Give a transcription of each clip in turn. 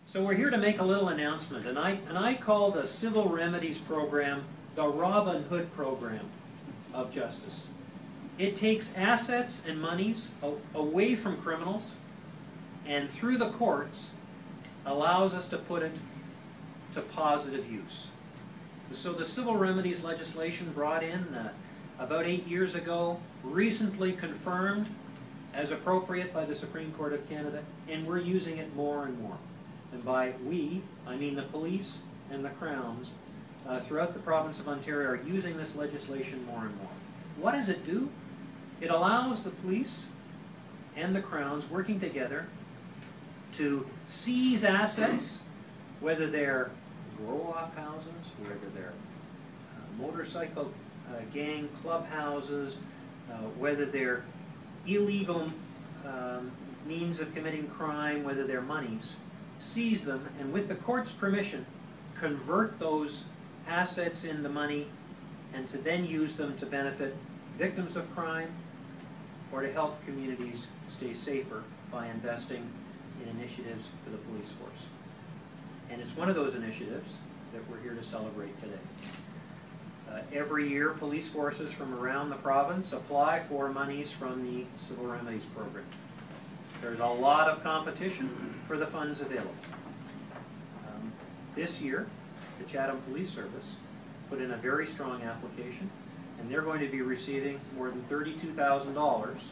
So we're here to make a little announcement, and I call the Civil Remedies Program the Robin Hood Program of Justice. It takes assets and monies away from criminals and through the courts allows us to put it to positive use. So the civil remedies legislation brought in about 8 years ago, recently confirmed as appropriate by the Supreme Court of Canada, and we're using it more and more. And by we, I mean the police and the Crowns throughout the province of Ontario are using this legislation more and more. What does it do? It allows the police and the Crowns working together to seize assets, whether they're grow-op houses, whether they're motorcycle gang clubhouses, whether they're illegal means of committing crime, whether they're monies, seize them, and with the court's permission, convert those assets into money and to then use them to benefit victims of crime or to help communities stay safer by investing in initiatives for the police force. And it's one of those initiatives that we're here to celebrate today. Every year, police forces from around the province apply for monies from the Civil Remedies Program. There's a lot of competition for the funds available. This year, the Chatham Police Service put in a very strong application, and they're going to be receiving more than $32,000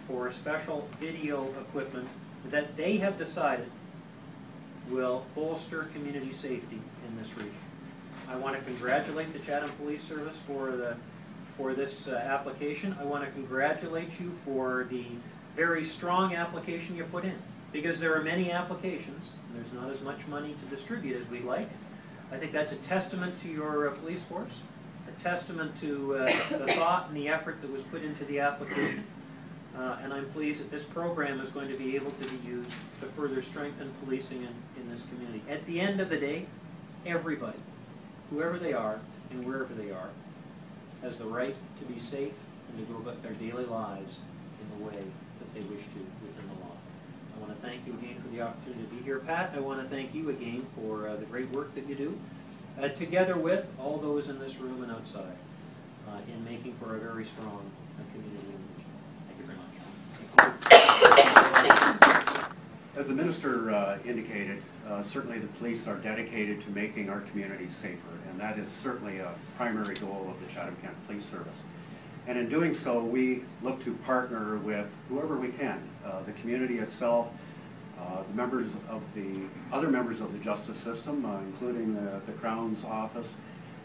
for special video equipment that they have decided will bolster community safety in this region. I want to congratulate the Chatham Police Service for this application. I want to congratulate you for the very strong application you put in, because there are many applications and there's not as much money to distribute as we'd like. I think that's a testament to your police force, a testament to the thought and the effort that was put into the application. And I'm pleased that this program is going to be able to be used to further strengthen policing in this community. At the end of the day, everybody, whoever they are and wherever they are, has the right to be safe and to go about their daily lives in the way that they wish to within the law. I want to thank you again for the opportunity to be here. Pat, I want to thank you again for the great work that you do, together with all those in this room and outside, in making for a very strong community in the region. Thank you very much. As the Minister indicated, certainly the police are dedicated to making our communities safer, and that is certainly a primary goal of the Chatham-Kent Police Service. And in doing so, we look to partner with whoever we can, the community itself, the members of the other members of the justice system, including the Crown's office.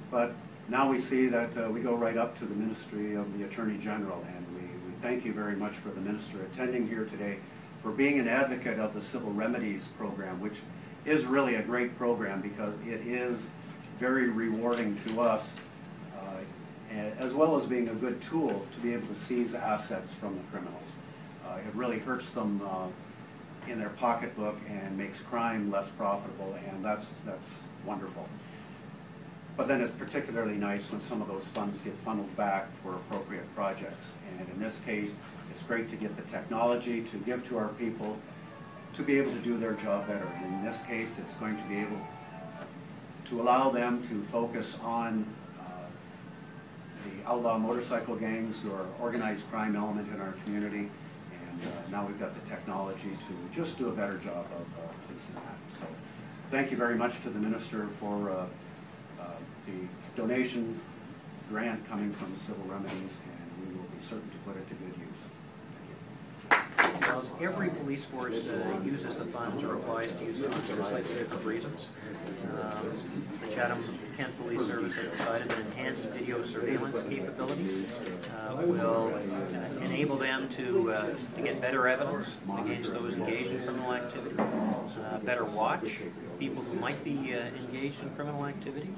But now we see that we go right up to the Ministry of the Attorney General, and we thank you very much for the Minister attending here today, for being an advocate of the Civil Remedies Program, which is really a great program because it is very rewarding to us, as well as being a good tool to be able to seize assets from the criminals. It really hurts them in their pocketbook and makes crime less profitable, and that's wonderful. But then it's particularly nice when some of those funds get funneled back for appropriate projects. And in this case, it's great to get the technology to give to our people to be able to do their job better. And in this case, it's going to be able to allow them to focus on the outlaw motorcycle gangs who are organized crime element in our community. And now we've got the technology to just do a better job of policing that. So thank you very much to the Minister for the donation grant coming from Civil Remedies, and we will be certain to put it to good use. Thank you. Well, every police force uses the funds or applies to use the funds for slightly different reasons. The Chatham-Kent Police Service has decided that enhanced video surveillance capability will enable them to get better evidence against those engaged in criminal activity, better watch people who might be engaged in criminal activity,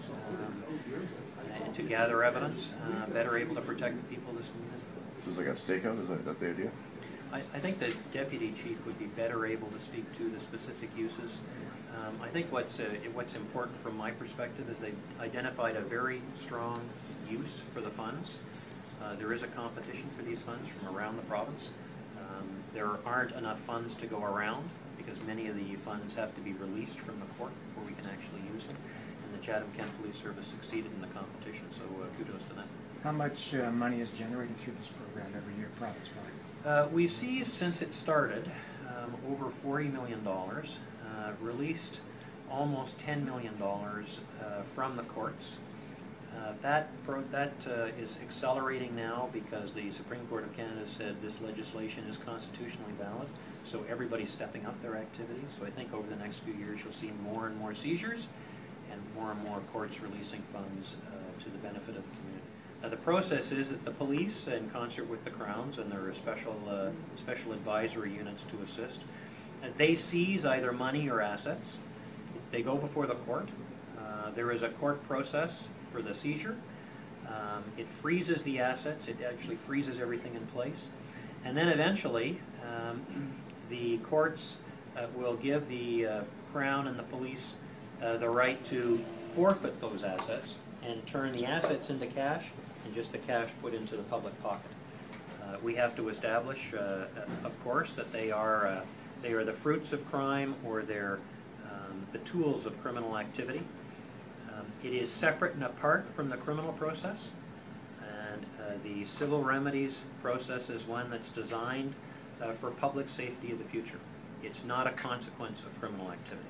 and to gather evidence, better able to protect the people of this community. So it's like a stakeout, is that the idea? I think the Deputy Chief would be better able to speak to the specific uses. I think what's important from my perspective is they've identified a very strong use for the funds. There is a competition for these funds from around the province. There aren't enough funds to go around because many of the funds have to be released from the court before we can actually use them. And the Chatham-Kent Police Service succeeded in the competition, so kudos to them. How much money is generated through this program every year, profits-wise? We've seized, since it started, over $40 million, released almost $10 million from the courts. That is accelerating now because the Supreme Court of Canada said this legislation is constitutionally valid, so everybody's stepping up their activities. So I think over the next few years you'll see more and more seizures and more courts releasing funds to the benefit of the community. The process is that the police, in concert with the Crowns, and there are special advisory units to assist, they seize either money or assets. They go before the court. There is a court process for the seizure. It freezes the assets. It actually freezes everything in place. And then eventually, the courts will give the Crown and the police the right to forfeit those assets and turn the assets into cash and just the cash put into the public pocket. We have to establish, of course, that they are the fruits of crime or they're the tools of criminal activity. It is separate and apart from the criminal process, and the civil remedies process is one that's designed for public safety of the future. It's not a consequence of criminal activity.